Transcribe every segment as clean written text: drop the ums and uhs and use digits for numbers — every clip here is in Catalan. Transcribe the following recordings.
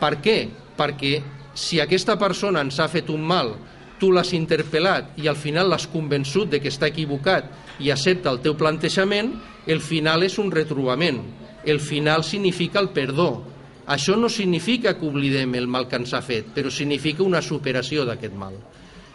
Per què? Perquè si aquesta persona ens ha fet un mal, tu l'has interpel·lat i al final l'has convençut de que està equivocat i accepta el teu plantejament, el final és un retrobament. El final significa el perdó. Això no significa que oblidem el mal que ens ha fet, però significa una superació d'aquest mal.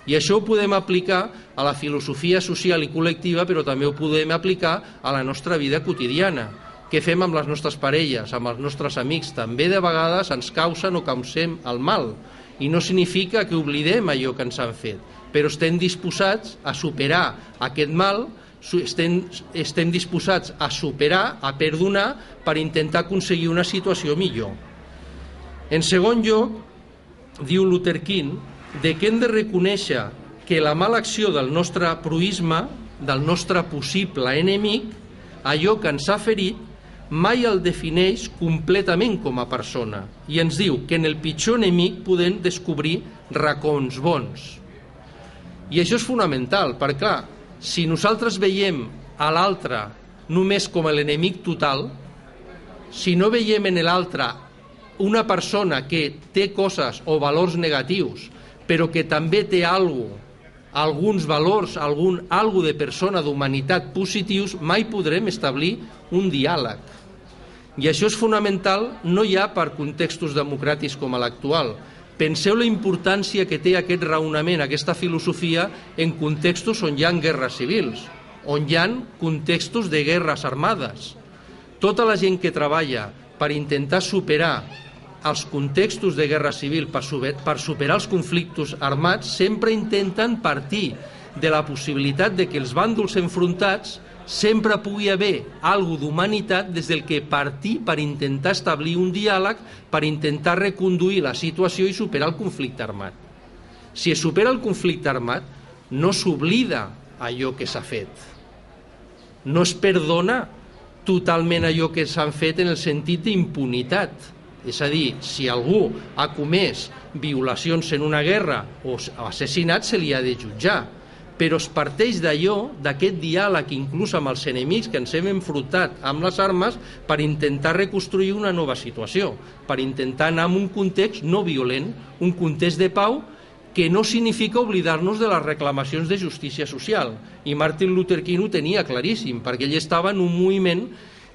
I això ho podem aplicar a la filosofia social i col·lectiva, però també ho podem aplicar a la nostra vida quotidiana. Què fem amb les nostres parelles, amb els nostres amics? També de vegades ens causen o causem el mal. I no significa que oblidem allò que ens han fet, però estem disposats a superar aquest mal, estem disposats a superar, a perdonar, per intentar aconseguir una situació millor. En segon lloc, diu Luther King, que hem de reconèixer que la mala acció del nostre proisme, del nostre possible enemic, allò que ens ha ferit, mai el defineix completament com a persona i ens diu que en el pitjor enemic podem descobrir racons bons. I això és fonamental, perquè clar, si nosaltres veiem a l'altre només com l'enemic total, si no veiem en l'altre una persona que té coses o valors negatius, però que també té alguns valors, algo de persona, d'humanitat positius, mai podrem establir un diàleg. I això és fonamental no ja per contextos democràtics com l'actual. Penseu la importància que té aquest raonament, aquesta filosofia, en contextos on hi ha guerres civils, on hi ha contextos de guerres armades. Tota la gent que treballa per intentar superar els contextos de guerra civil, per superar els conflictes armats, sempre intenten partir de la possibilitat de que els bàndols enfrontats sempre pugui haver alguna d'humanitat des del que partir per intentar establir un diàleg, per intentar reconduir la situació i superar el conflicte armat. Si es supera el conflicte armat, no s'oblida allò que s'ha fet. No es perdona totalment allò que s'han fet en el sentit d'impunitat. És a dir, si algú ha comès violacions en una guerra o assassinat, se li ha de jutjar. Però es parteix d'allò, d'aquest diàleg inclús amb els enemics que ens hem enfrontat amb les armes per intentar reconstruir una nova situació, per intentar anar en un context no violent, un context de pau que no significa oblidar-nos de les reclamacions de justícia social. I Martin Luther King ho tenia claríssim, perquè ell estava en un moviment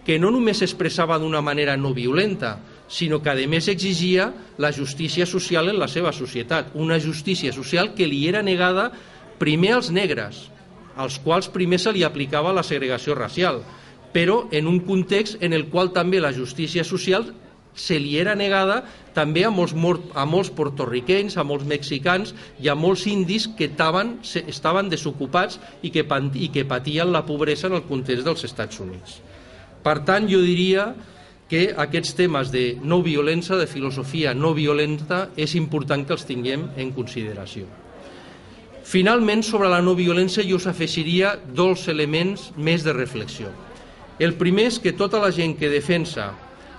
que no només s'expressava d'una manera no violenta, sinó que a més exigia la justícia social en la seva societat, una justícia social que li era negada primer als negres, als quals primer se li aplicava la segregació racial, però en un context en el qual també la justícia social se li era negada també a molts portorriquenys, a molts mexicans i a molts indis que estaven desocupats i que patien la pobresa en el context dels Estats Units. Per tant, jo diria que aquests temes de no violència, de filosofia no violenta, és important que els tinguem en consideració. Finalment, sobre la no violència, jo us afegiria dos elements més de reflexió. El primer és que tota la gent que defensa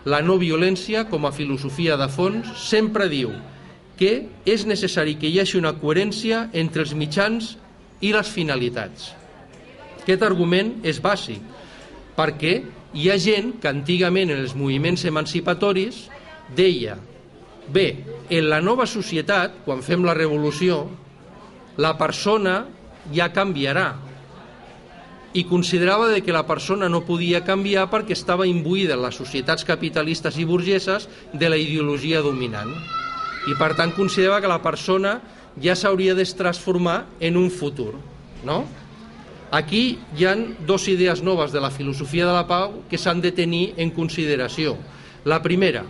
la no violència com a filosofia de fons sempre diu que és necessari que hi hagi una coherència entre els mitjans i les finalitats. Aquest argument és bàsic, perquè hi ha gent que antigament en els moviments emancipatoris deia: bé, en la nova societat, quan fem la revolució, la persona ja canviarà, i considerava que la persona no podia canviar perquè estava imbuïda en les societats capitalistes i burgeses de la ideologia dominant, i per tant considerava que la persona ja s'hauria de transformar en un futur, no? Aquí hi ha dues idees noves de la filosofia de la pau que s'han de tenir en consideració. La primera,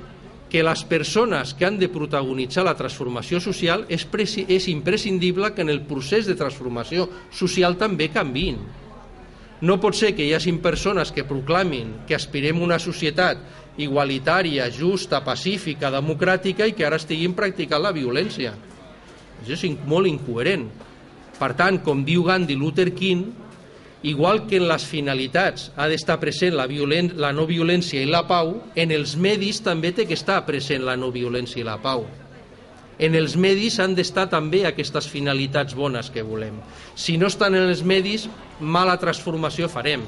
que les persones que han de protagonitzar la transformació social és imprescindible que en el procés de transformació social també canviïn. No pot ser que hi hagi persones que proclamin que aspirem a una societat igualitària, justa, pacífica, democràtica i que ara estiguin practicant la violència. Això és molt incoherent. Per tant, com diu Gandhi, Luther King, igual que en les finalitats ha d'estar present la no violència i la pau, en els medis també té que estar present la no violència i la pau. En els medis han d'estar també aquestes finalitats bones que volem. Si no estan en els medis, mala transformació farem.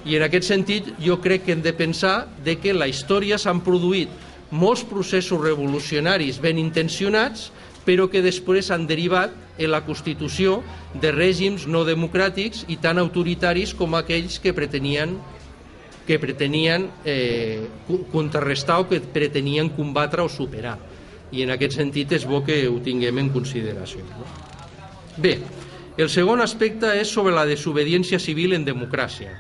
I en aquest sentit jo crec que hem de pensar que en la història s'han produït molts processos revolucionaris ben intencionats, però que després han derivat en la constitució de règims no democràtics i tan autoritaris com aquells que pretenien contrarrestar o que pretenien combatre o superar. I en aquest sentit és bo que ho tinguem en consideració. Bé, el segon aspecte és sobre la desobediència civil en democràcia.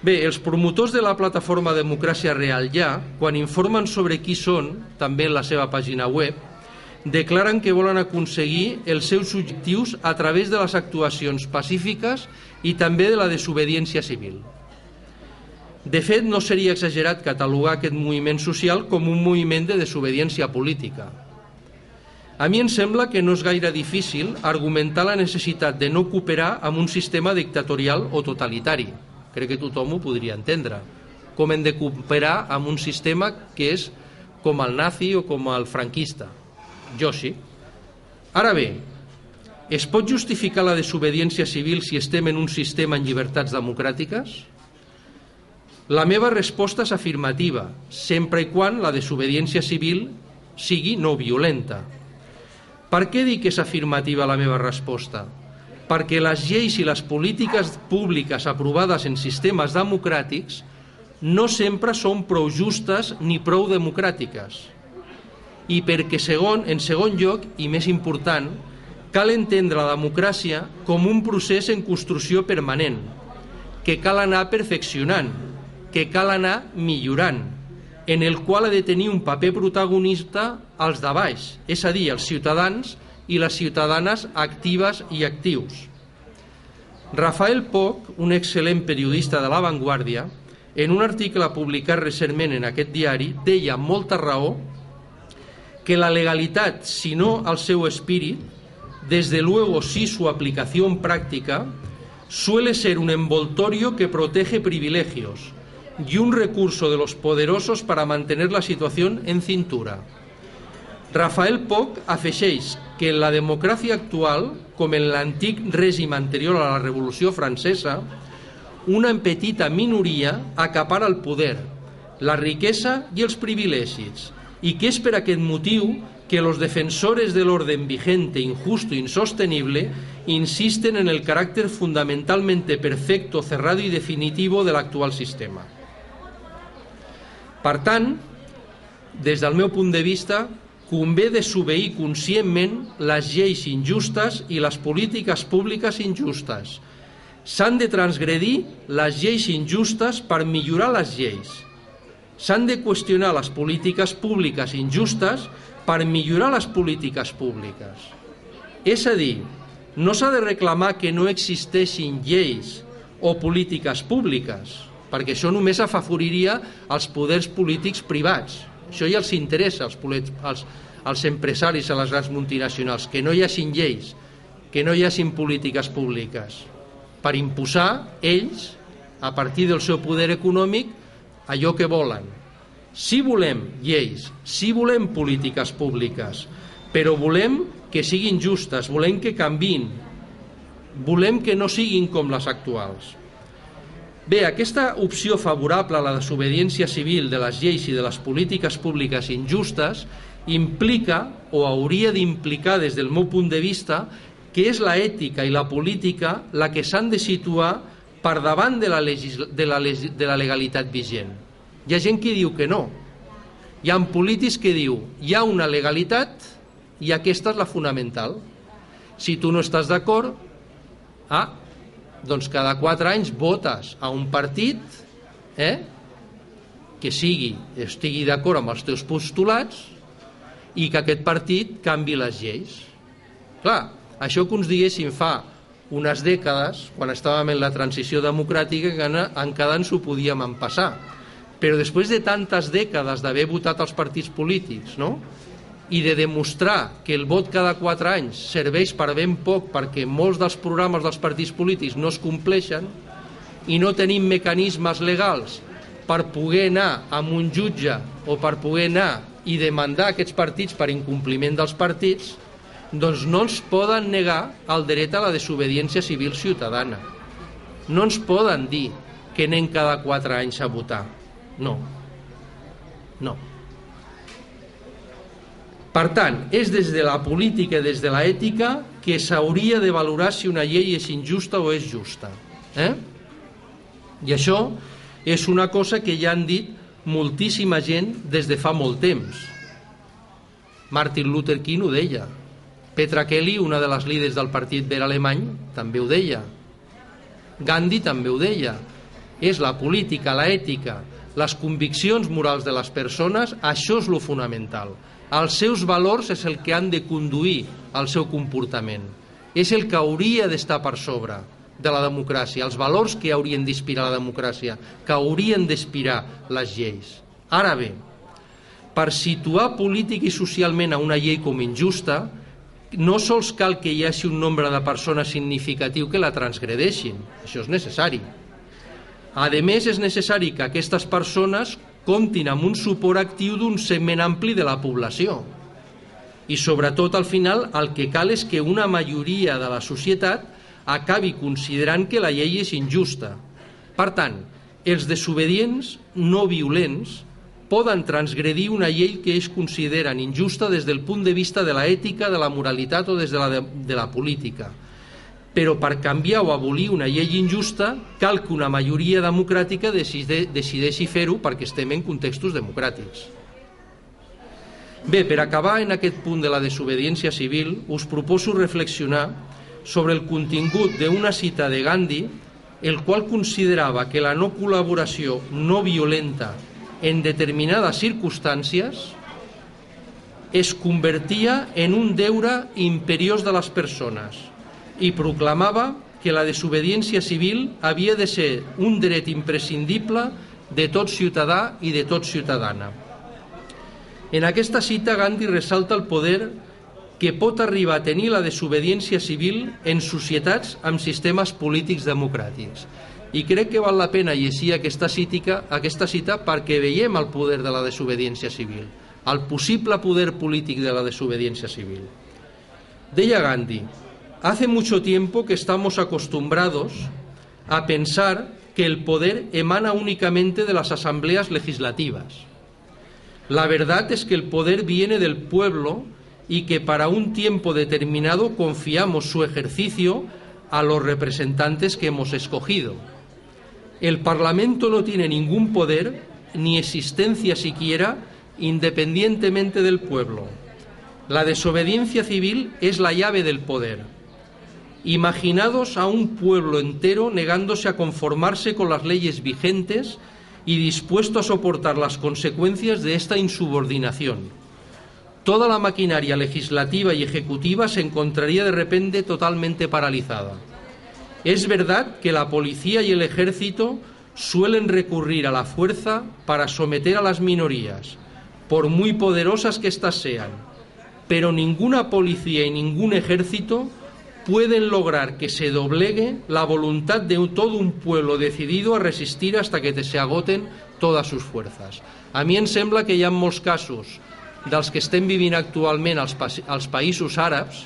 Bé, els promotors de la plataforma Democràcia Real Ja, quan informen sobre qui són, també en la seva pàgina web, declaren que volen aconseguir els seus objectius a través de les actuacions pacífiques i també de la desobediència civil. De fet, no seria exagerat catalogar aquest moviment social com un moviment de desobediència política. A mi em sembla que no és gaire difícil argumentar la necessitat de no cooperar amb un sistema dictatorial o totalitari. Crec que tothom ho podria entendre. Com hem de cooperar amb un sistema que és com el nazi o com el franquista. Jo sí. Ara bé, es pot justificar la desobediència civil si estem en un sistema en llibertats democràtiques? La meva resposta és afirmativa, sempre i quan la desobediència civil sigui no violenta. Per què dic que és afirmativa la meva resposta? Perquè les lleis i les polítiques públiques aprovades en sistemes democràtics no sempre són prou justes ni prou democràtiques. I perquè, en segon lloc, i més important, cal entendre la democràcia com un procés en construcció permanent, que cal anar perfeccionant, que cal anar millorant, en el qual ha de tenir un paper protagonista als de baix, és a dir, els ciutadans i les ciutadanes actives i actius. Rafael Poch, un excel·lent periodista de La Vanguardia, en un article publicat recentment en aquest diari, deia amb molta raó que la legalitat, si no al seu espírit, desde luego sí su aplicación práctica, suele ser un envoltorio que protege privilegios y un recurso de los poderosos para mantener la situación en cintura. Rafael Poch afegeix que en la democràcia actual, com en l'antic règim anterior a la Revolució Francesa, una petita minoria acapara el poder, la riquesa i els privilegis, y que es per aquest motiu que los defensores del orden vigente, injusto e insostenible insisten en el carácter fundamentalmente perfecto, cerrado y definitivo del actual sistema. Per tant, des del meu punt de vista, convé desobeir conscientment les lleis injustes i les polítiques públiques injustes. S'han de transgredir les lleis injustes per millorar les lleis. S'han de qüestionar les polítiques públiques injustes per millorar les polítiques públiques. És a dir, no s'ha de reclamar que no existeixin lleis o polítiques públiques, perquè això només afavoriria els poders polítics privats. Això ja els interessa als empresaris, a les grans multinacionals, que no hi hagin lleis, que no hi hagin polítiques públiques, per imposar ells, a partir del seu poder econòmic, allò que volen. Sí volem lleis, sí volem polítiques públiques, però volem que siguin justes, volem que canviïn, volem que no siguin com les actuals. Bé, aquesta opció favorable a la desobediència civil de les lleis i de les polítiques públiques injustes implica, o hauria d'implicar des del meu punt de vista, que és la ètica i la política la que s'han de situar per davant de la legalitat vigent. Hi ha gent que diu que no. Hi ha polítics que diu hi ha una legalitat i aquesta és la fonamental. Si tu no estàs d'acord, doncs cada 4 anys votes a un partit que estigui d'acord amb els teus postulats i que aquest partit canvi les lleis. Clar, això que ens diguessin fa unes dècades, quan estàvem en la transició democràtica, encara ens ho podíem empassar. Però després de tantes dècades d'haver votat els partits polítics, no?, i de demostrar que el vot cada 4 anys serveix per ben poc perquè molts dels programes dels partits polítics no es compleixen i no tenim mecanismes legals per poder anar amb un jutge o per poder anar i demandar aquests partits per incompliment dels partits, doncs no ens poden negar el dret a la desobediència civil ciutadana. No ens poden dir que anem cada 4 anys a votar. No. Per tant, és des de la política i des de l'ètica que s'hauria de valorar si una llei és injusta o és justa. I això és una cosa que ja han dit moltíssima gent des de fa molt temps. Martin Luther King ho deia. Petra Kelly, una de les líders del partit verd alemany, també ho deia. Gandhi també ho deia. És la política, l'ètica, les conviccions morals de les persones, això és lo fonamental. Els seus valors és el que han de conduir el seu comportament. És el que hauria d'estar per sobre de la democràcia, els valors que haurien d'inspirar la democràcia, que haurien d'inspirar les lleis. Ara bé, per situar polític i socialment a una llei com injusta, no sols cal que hi hagi un nombre de persones significatiu que la transgredeixin, això és necessari. A més, és necessari que aquestes persones comptin amb un suport actiu d'un segment ampli de la població. I sobretot, al final, el que cal és que una majoria de la societat acabi considerant que la llei és injusta. Per tant, els desobedients no violents poden transgredir una llei que ells consideren injusta des del punt de vista de l'ètica, de la moralitat o des de la política. Però per canviar o abolir una llei injusta cal que una majoria democràtica decideixi fer-ho perquè estem en contextos democràtics. Bé, per acabar en aquest punt de la desobediència civil, us proposo reflexionar sobre el contingut d'una cita de Gandhi, el qual considerava que la no col·laboració no violenta en determinades circumstàncies es convertia en un deure imperiós de les persones i proclamava que la desobediència civil havia de ser un dret imprescindible de tot ciutadà i de tot ciutadana. En aquesta cita, Gandhi ressalta el poder que pot arribar a tenir la desobediència civil en societats amb sistemes polítics democràtics. I crec que val la pena llegir aquesta cita perquè veiem el poder de la desobediència civil, el possible poder polític de la desobediència civil. Deia Gandhi: hace mucho tiempo que estamos acostumbrados a pensar que el poder emana únicamente de las asambleas legislativas. La verdad es que el poder viene del pueblo y que para un tiempo determinado confiamos su ejercicio a los representantes que hemos escogido. El Parlamento no tiene ningún poder ni existencia siquiera independientemente del pueblo. La desobediencia civil es la llave del poder. Imaginados a un pueblo entero negándose a conformarse con las leyes vigentes y dispuesto a soportar las consecuencias de esta insubordinación. Toda la maquinaria legislativa y ejecutiva se encontraría de repente totalmente paralizada. Es verdad que la policía y el ejército suelen recurrir a la fuerza para someter a las minorías, por muy poderosas que éstas sean, pero ninguna policía y ningún ejército pueden lograr que se doblegue la voluntad de todo un pueblo decidido a resistir hasta que se agoten todas sus fuerzas. A mi em sembla que hi ha molts casos dels que estem vivint actualment als països àrabs,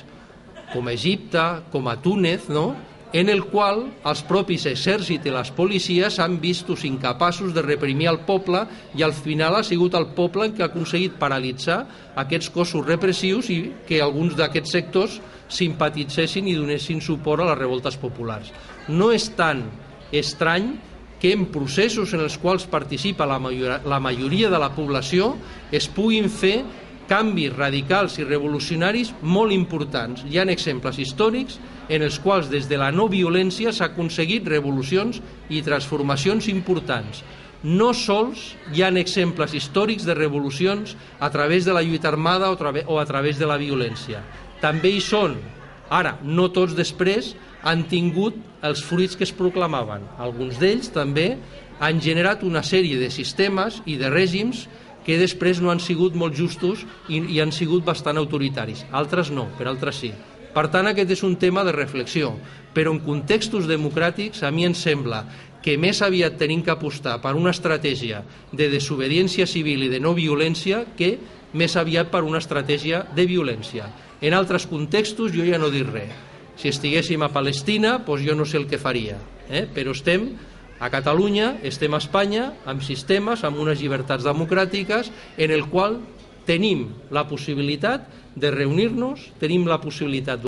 com a Egipte, com a Túnez, no?, en el qual els propis exèrcits i les policies han vistos incapaços de reprimir el poble i al final ha sigut el poble que ha aconseguit paralitzar aquests cossos repressius i que alguns d'aquests sectors simpatitzessin i donessin suport a les revoltes populars. No és tan estrany que en processos en els quals participa la majoria de la població es puguin fer canvis radicals i revolucionaris molt importants. Hi ha exemples històrics en els quals des de la no violència s'ha aconseguit revolucions i transformacions importants. No sols hi ha exemples històrics de revolucions a través de la lluita armada o a través de la violència. També hi són. Ara, no tots després han tingut els fruits que es proclamaven. Alguns d'ells també han generat una sèrie de sistemes i de règims que després no han sigut molt justos i han sigut bastant autoritaris. Altres no, però altres sí. Per tant, aquest és un tema de reflexió, però en contextos democràtics a mi em sembla que més aviat tenim que apostar per una estratègia de desobediència civil i de no violència que més aviat per una estratègia de violència. En altres contextos jo ja no dic res. Si estiguéssim a Palestina, doncs jo no sé el que faria, però estem a Catalunya, estem a Espanya, amb sistemes, amb unes llibertats democràtiques, en el qual tenim la possibilitat de reunir-nos, tenim la possibilitat